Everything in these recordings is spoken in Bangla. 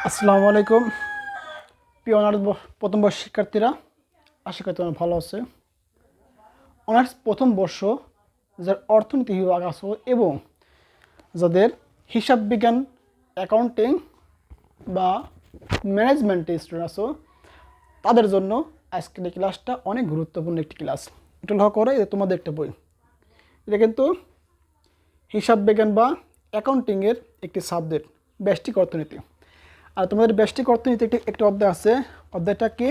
আসসালামু আলাইকুম প্রিয় অনার্স প্রথম বর্ষ শিক্ষার্থীরা, আশা করি তোমরা ভালো আছে। অনার্স প্রথম বর্ষ যার অর্থনীতি বিভাগ আছো এবং যাদের হিসাব বিজ্ঞান, অ্যাকাউন্টিং বা ম্যানেজমেন্টে স্টুডেন্ট আছো, তাদের জন্য আজকের এই ক্লাসটা অনেক গুরুত্বপূর্ণ একটি ক্লাস। এটা লক্ষ্য করে এটা তোমাদের একটা বই, এটা কিন্তু হিসাব বিজ্ঞান বা অ্যাকাউন্টিংয়ের একটি সাবজেক্ট, ব্যষ্টিক অর্থনীতি। আর তোমাদের ব্যষ্টিক অর্থনীতি একটি অধ্যায় আছে, অধ্যায়টা কি?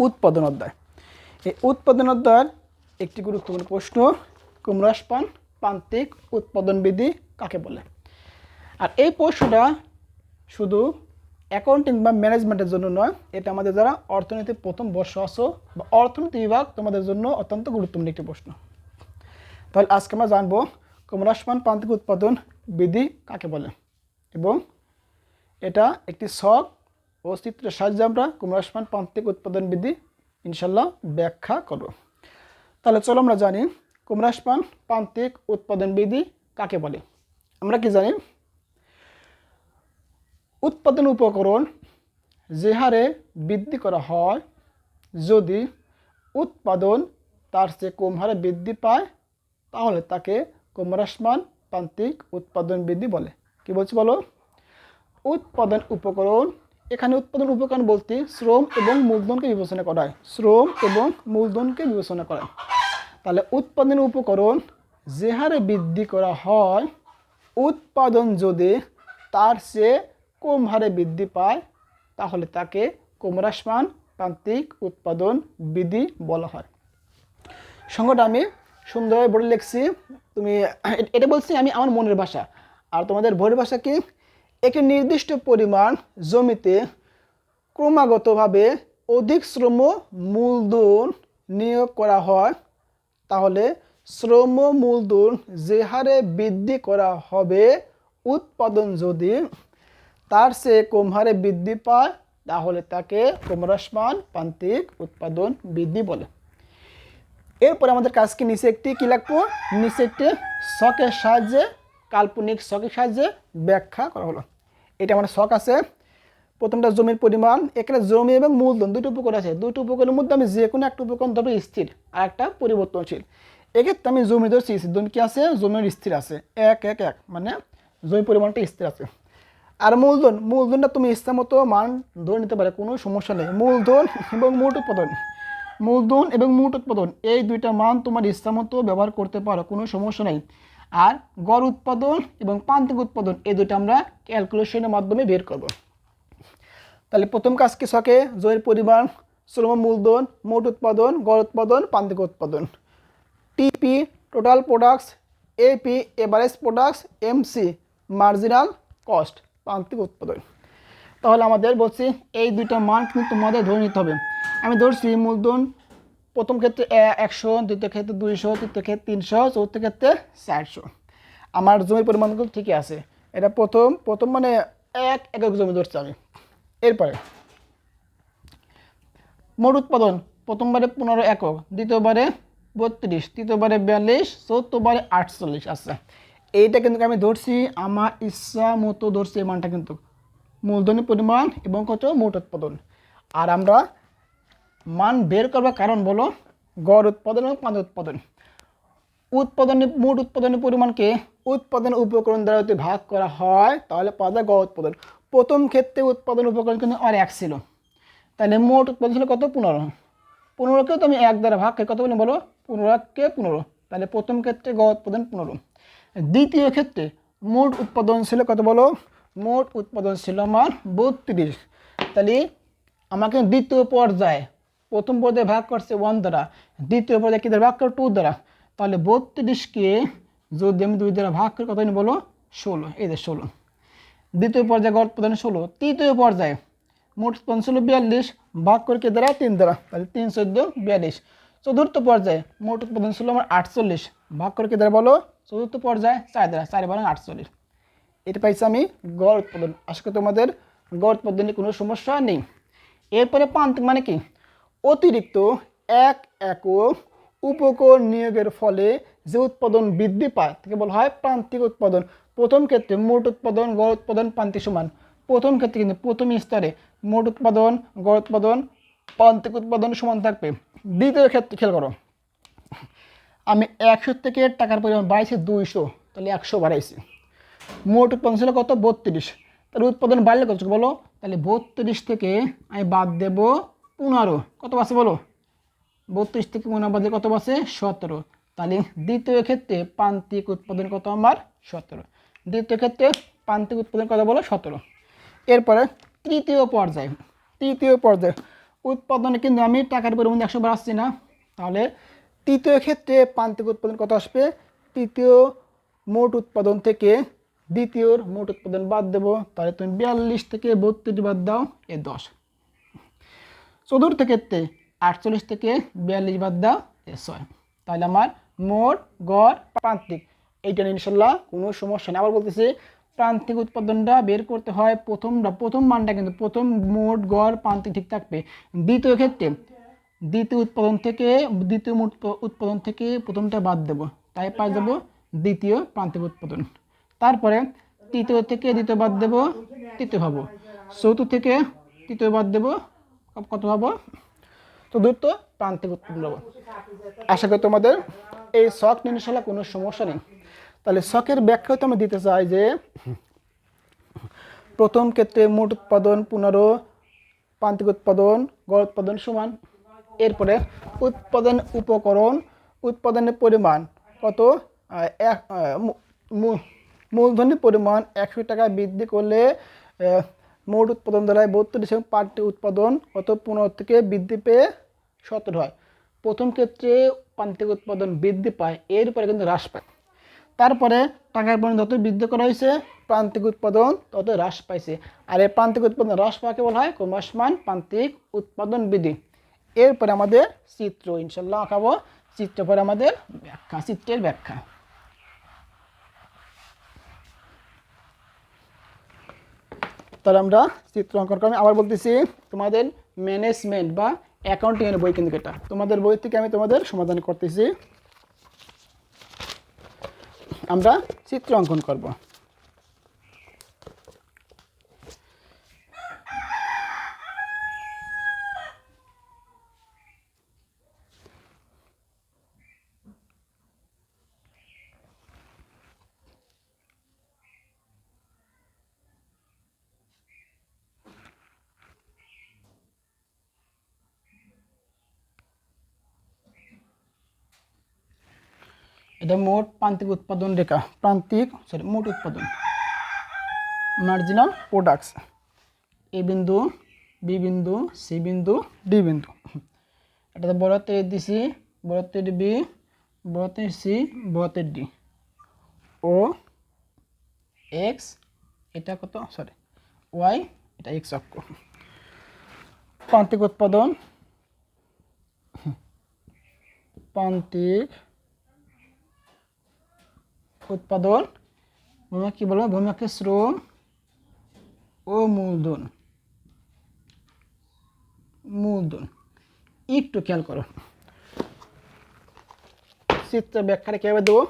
উৎপাদন অধ্যায়। এই উৎপাদন অধ্যায়ের একটি গুরুত্বপূর্ণ প্রশ্ন, কুমড়াসপান প্রান্তিক উৎপাদন বিধি কাকে বলে? আর এই প্রশ্নটা শুধু অ্যাকাউন্টিং বা ম্যানেজমেন্টের জন্য নয়, এটা আমাদের যারা অর্থনীতি প্রথম বর্ষ আসো বা অর্থনীতি বিভাগ, তোমাদের জন্য অত্যন্ত গুরুত্বপূর্ণ একটি প্রশ্ন। তাহলে আজকে আমরা জানবো কুমড়াসপান প্রান্তিক উৎপাদন বিধি কাকে বলে, এবং এটা একটি ছক ও চিত্রের সাহায্যে আমরা কুমড়াসপান প্রান্তিক উৎপাদন বিধি ইনশাল্লাহ ব্যাখ্যা করব। তাহলে চলো আমরা জানি কুমড়াসপান প্রান্তিক উৎপাদন বিধি কাকে বলে। আমরা কি জানি? উৎপাদন উপকরণ যে হারে বৃদ্ধি করা হয়, যদি উৎপাদন তার চেয়ে কম হারে বৃদ্ধি পায়, তাহলে তাকে কুমড়াসপান প্রান্তিক উৎপাদন বিধি বলে। কি বলছি বলো? উৎপাদন উপকরণ, এখানে উৎপাদন উপকরণ বলতে শ্রম এবং মূলধনকে বিবেচনা করা হয়, শ্রম এবং মূলধনকে বিবেচনা করা হয়। তাহলে উৎপাদন উপকরণ যে হারে বৃদ্ধি করা হয়, উৎপাদন যদি তার চেয়ে কম হারে বৃদ্ধি পায়, তাহলে তাকে কুমড়াসপান প্রান্তিক উৎপাদন বিধি বলা হয়। সংজ্ঞাটা আমি সুন্দরভাবে বলে লিখছি, তুমি এটা বলছি আমি আমার মনের ভাষা, আর তোমাদের বইয়ের ভাষা কি? একটি নির্দিষ্ট পরিমাণ জমিতে ক্রমাগতভাবে অধিক শ্রম মূলধন নিয়োগ করা হয়, তাহলে শ্রম মূলধন যে হারে বৃদ্ধি করা হবে, উৎপাদন যদি তার চেয়ে কম হারে বৃদ্ধি পায়, তাহলে তাকে কুমড়াসপান প্রান্তিক উৎপাদন বিধি বলে। এরপরে আমাদের কাজকে নিচে একটি কি লিখবো? নিচে একটি ছকের সাহায্যে, কাল্পনিক ছকের সাহায্যে ব্যাখ্যা করা হলো। এটা আমার ছক আছে। প্রথমটা জমির পরিমাণ, এখানে জমি এবং মূলধন দুটো উপকরণ আছে, দুটো উপকরণের মধ্যে আমি যে কোনো একটা উপকরণ ধরবো স্থির আর একটা পরিবর্তনশীল। এক্ষেত্রে আমি জমি ধরছি, জমি কি আছে? জমির স্থির আছে, এক এক এক, মানে জমি পরিমাণটা স্থির আছে। আর মূলধনটা তুমি ইচ্ছা মতো মান ধরে নিতে পারে, কোনো সমস্যা নেই। মূলধন এবং মোট উৎপাদন, মূলধন এবং মোট উৎপাদন এই দুইটা মান তোমার ইচ্ছা মতো ব্যবহার করতে পারো, কোনো সমস্যা নেই। আর গড় উৎপাদন এবং প্রান্তিক উৎপাদন এই দুটো আমরা ক্যালকুলেশনের মাধ্যমে বের করব। তাহলে প্রথম কাজ কি? ছকে জমির পরিমাণ, শ্রম মূলধন, মোট উৎপাদন, গড় উৎপাদন, প্রান্তিক উৎপাদন। TP total products, AP average products, MC marginal cost, প্রান্তিক উৎপাদন। তাহলে আমাদের বলছি এই দুইটা মান কিন্তু তোমাদের ধরে নিতে হবে। আমি ধরছি মূলধন প্রথম ক্ষেত্রে 100, দ্বিতীয় ক্ষেত্রে 200, তৃতীয় ক্ষেত্রে 300, চতুর্থ ক্ষেত্রে 400। আমার জমির পরিমাণগুলো ঠিকই আছে। এটা প্রথম মানে 1 একক জমি ধরছি আমি। এরপরে মোট উৎপাদন প্রথমবারে 15 একক, দ্বিতীয়বারে 32, তৃতীয়বারে 42, চতুর্থবারে 48 আছে। এইটা কিন্তু আমি ধরছি আমার ইচ্ছা মতো ধরছি, এই মানটা কিন্তু মূলধনের পরিমাণ এবং কত মোট উৎপাদন। আর আমরা মান বের করবার কারণ বলো গড় উৎপাদন এবং প্রান্তিক উৎপাদন। মোট উৎপাদনের পরিমাণকে উৎপাদন উপকরণ দ্বারা যদি ভাগ করা হয়, তাহলে পাওয়া যায় গড় উৎপাদন। প্রথম ক্ষেত্রে উৎপাদন উপকরণ কিন্তু আর 1 ছিল, তাহলে মোট উৎপাদন ছিল কত? 15। 15কেও তো আমি 1 দ্বারা ভাগ করি, কত বলে বলো? 15কে 15, তাহলে প্রথম ক্ষেত্রে গড় উৎপাদন 15। দ্বিতীয় ক্ষেত্রে মোট উৎপাদন ছিল কত বলো? মোট উৎপাদন ছিল আমার 32। তাহলে আমাকে দ্বিতীয় পর্যায়ে, প্রথম পর্যায়ে ভাগ করছে 1 দ্বারা, দ্বিতীয় পর্যায়ে কি দ্বারা ভাগ করে? 2 দ্বারা। তাহলে 32কে যদি আমি 2 দ্বারা ভাগ করি, কত বলো? 16। এই যে 16, দ্বিতীয় পর্যায়ে গড় উৎপাদন 16। তৃতীয় পর্যায়ে মোট উৎপাদন ছিল 42, ভাগ করে কে দ্বারা? 3 দ্বারা, তাহলে 3 14 42। চতুর্থ পর্যায়ে মোট উৎপাদন ছিল আমার 48, ভাগ করে কে দ্বারা বলো? চতুর্থ পর্যায়ে 4 দ্বারা, 4 12 48। এটা পাইছি আমি গড় উৎপাদন। আশা করি তোমাদের গড় উৎপাদনে কোনো সমস্যা নেই। এরপরে প্রান্তিক মানে কি? অতিরিক্ত 1 একক উপকরণ নিয়োগের ফলে যে উৎপাদন বৃদ্ধি পায় তাকে বলা হয় প্রান্তিক উৎপাদন। প্রথম ক্ষেত্রে মোট উৎপাদন, গড় উৎপাদন, প্রান্তিক সমান। প্রথম ক্ষেত্রে কিন্তু প্রথম স্তরে মোট উৎপাদন, গড় উৎপাদন, প্রান্তিক উৎপাদন সমান থাকবে। দ্বিতীয় ক্ষেত্রে খেয়াল করো, আমি 100 থেকে টাকার পরিমাণ বাড়াইছি 200, তাহলে 100 বাড়াইছি। মোট উৎপাদন ছিল কত? 32। তাহলে উৎপাদন বাড়লে কত বলো? তাহলে 32 থেকে আমি বাদ দেব 15, কত আছে বলো? 32 থেকে 15 বাদ দিলে কত আছে? 17। তাহলে দ্বিতীয় ক্ষেত্রে প্রান্তিক উৎপাদন কত আমার? 17। দ্বিতীয় ক্ষেত্রে প্রান্তিক উৎপাদন কত বলো? 17। এরপরে তৃতীয় পর্যায়ে উৎপাদনে কিন্তু আমি টাকার পরিমাণ 100 বাড়াচ্ছি না, তাহলে তৃতীয় ক্ষেত্রে প্রান্তিক উৎপাদন কত আসবে? তৃতীয় মোট উৎপাদন থেকে দ্বিতীয়র মোট উৎপাদন বাদ দেবো, তাহলে তুমি 42 থেকে 32 বাদ দাও, 10। চতুর্থ ক্ষেত্রে 48 থেকে 42 বাদ দাও, 6। তাহলে আমার মোট, গড়, প্রান্তিক, এইটা ইনশাল্লাহ কোনো সমস্যা নেই। আবার বলতেছি, প্রান্তিক উৎপাদনটা বের করতে হয় প্রথম মানটা কিন্তু প্রথম মোট, গড়, প্রান্তিক ঠিক থাকবে। দ্বিতীয় ক্ষেত্রে দ্বিতীয় মোট উৎপাদন থেকে প্রথমটা বাদ দেব, তাই পাই যাব দ্বিতীয় প্রান্তিক উৎপাদন। তারপরে তৃতীয় থেকে দ্বিতীয় বাদ দেব, তৃতীয় ভাবো। চতুর্থ থেকে তৃতীয় বাদ দেব, কত ভাবো? চতুর্থ প্রান্তিক উৎপাদন পাবো। আশা করি তোমাদের এই শখ নির্ণয় কোনো সমস্যা নেই। তাহলে শখের ব্যাখ্যা তো আমরা দিতে চাই যে প্রথম ক্ষেত্রে মোট উৎপাদন 15, প্রান্তিক উৎপাদন, গড় উৎপাদন সমান। এরপরে উৎপাদন উপকরণ, উৎপাদনের পরিমাণ কত? মূলধনের পরিমাণ 100 টাকা বৃদ্ধি করলে মোট উৎপাদন দাঁড়ায় 32 এবং প্রান্তিক উৎপাদন কত? 15 থেকে বৃদ্ধি পেয়ে 17 হয়। প্রথম ক্ষেত্রে প্রান্তিক উৎপাদন বৃদ্ধি পায়, এরপরে কিন্তু হ্রাস পায়। তারপরে টাকার পরিমাণ যত বৃদ্ধি করা হয়েছে, প্রান্তিক উৎপাদন তত হ্রাস পাইছে। আর এই প্রান্তিক উৎপাদন হ্রাস পাওয়াকে বলা হয় ক্রমশমান প্রান্তিক উৎপাদন বৃদ্ধি। এরপরে আমাদের চিত্র ইনশাল্লাহ আঁকাবো। চিত্র পরে আমাদের ব্যাখ্যা, চিত্রের ব্যাখ্যা। তাহলে আমরা চিত্র অঙ্কন করি। আবার বলতেছি, তোমাদের ম্যানেজমেন্ট বা অ্যাকাউন্টিং এর বই কিন্তু এটা, তোমাদের বই থেকে আমি তোমাদের সমাধান করতেছি। আমরা চিত্র অঙ্কন করব। এটা মোট প্রান্তিক উৎপাদন রেখা, মোট উৎপাদন, মার্জিনাল প্রোডাক্টস, এ বিন্দু, বি বিন্দু, সি বিন্দু, ডি বিন্দু। এটাতে বড়তে দিছি, বড়তে বি, বড়তে সি, বড়তে ডি, ও এক্স, এটা কত? ওয়াই, এটা এক্স অক্ষ। প্রান্তিক উৎপাদন, কি বলবো? ভূমিকে শ্রম ও মূলধন। একটু খেয়াল করো, চিত্র ব্যাখ্যাটা কীভাবে দেবো?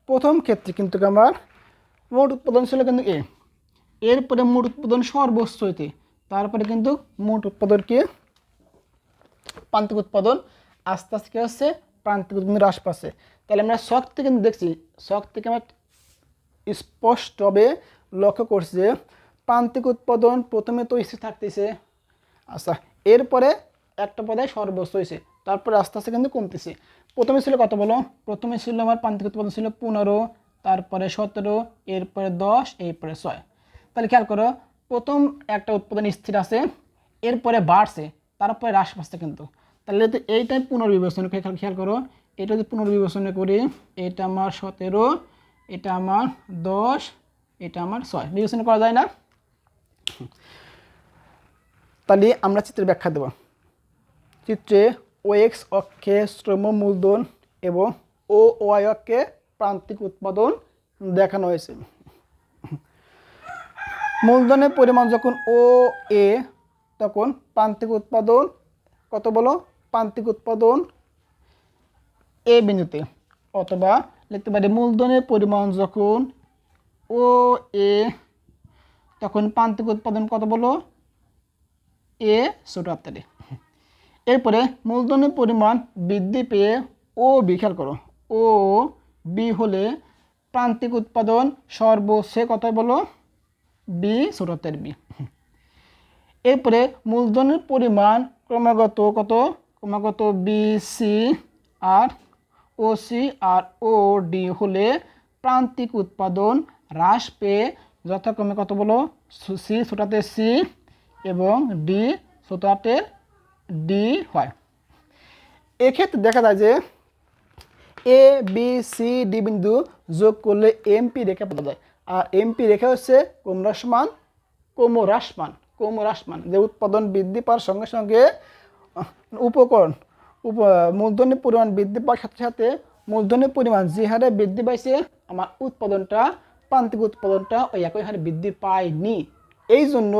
প্রথম ক্ষেত্রে কিন্তু আমার মোট উৎপাদন ছিল কিন্তু এরপরে মোট উৎপাদন সর্বোচ্চ হইতে, তারপরে কিন্তু মোট উৎপাদন কি? প্রান্তিক উৎপাদন আস্তে আস্তে কী হচ্ছে? প্রান্তিক উৎপাদন হ্রাস পাচ্ছে। তাহলে আমরা শখ থেকে কিন্তু দেখছি, শখ থেকে আমরা স্পষ্টভাবে লক্ষ্য করছি যে প্রান্তিক উৎপাদন প্রথমে তো স্থির থাকতেছে, আচ্ছা, এরপরে একটা পর্যায়ে সর্বোচ্চ হয়েছে, তারপরে আস্তে আস্তে কিন্তু কমতেছে। প্রথমে ছিল কত বলো? প্রথমে ছিল আমার প্রান্তিক উৎপাদন ছিল 15, তারপরে 17, এরপরে 10, এরপরে 6। তাহলে খেয়াল করো, প্রথম একটা উৎপাদন স্থির আছে, এরপরে বাড়ছে, তারপরে হ্রাস পাচ্ছে কিন্তু। তাহলে তো এইটাই পুনর্বিবেচনা, খেয়াল করো, এটা যদি পুনর্বিবেচনা করি, এটা আমার 17, এটা আমার 10, এটা আমার 6, বিবেচনা করা যায় না? তাহলে আমরা চিত্রের ব্যাখ্যা দেব। চিত্রে ও এক্স অক্ষে শ্রম মূলধন এবং ও ওয়াই অক্ষে প্রান্তিক উৎপাদন দেখানো হয়েছে। মূলধনের পরিমাণ যখন ও এ, তখন প্রান্তিক উৎপাদন কত বলো? প্রান্তিক উৎপাদন এ বিন্দুতে, অথবা লিখতে পারি মূলধনের পরিমাণ যখন ও এ, তখন প্রান্তিক উৎপাদন কত বলো, এ ছোট হাতের এ। এরপরে মূলধনের পরিমাণ বৃদ্ধি পেয়ে ও বি, খেয়াল করো, ও বি হলে প্রান্তিক উৎপাদন সর্বোচ্চ কত বলো, বি ছোট হাতের বি। এরপরে মূলধনের পরিমাণ ক্রমাগত কত, ক্রমাগত বি সি আর ও সি আর ও ডি হলে প্রান্তিক উৎপাদন হ্রাস পেয়ে যথাক্রমে কত বলো, সি ছোট হাতের সি এবং ডি ছোট হাতের ডি হয়। এক্ষেত্রে দেখা যায় যে এ বি সি ডি বিন্দু যোগ করলে এমপি রেখা পাওয়া যায়। আর এমপি রেখা হচ্ছে ক্রমহ্রাসমান যে উৎপাদন বৃদ্ধি পাওয়ার সঙ্গে সঙ্গে মূলধনের পরিমাণ বৃদ্ধি পাওয়ার সাথে সাথে মূলধনের পরিমাণ যে হারে বৃদ্ধি পাইছে আমার উৎপাদনটা, প্রান্তিক উৎপাদনটা ওই একই হারে বৃদ্ধি পায়নি। এই জন্য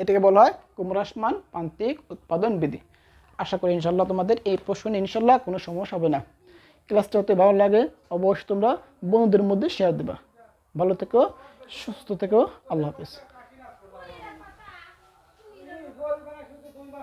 এটাকে বলা হয় ক্রমহ্রাসমান প্রান্তিক উৎপাদন বৃদ্ধি। আশা করি ইনশাল্লাহ তোমাদের এই প্রশ্নে ইনশাল্লাহ কোনো সমস্যা হবে না। ক্লাসটা হতে ভালো লাগে অবশ্যই তোমরা বন্ধুদের মধ্যে শেয়ার দেবা। ভালো থেকো, সুস্থ থেকো, আল্লাহ হাফেজ।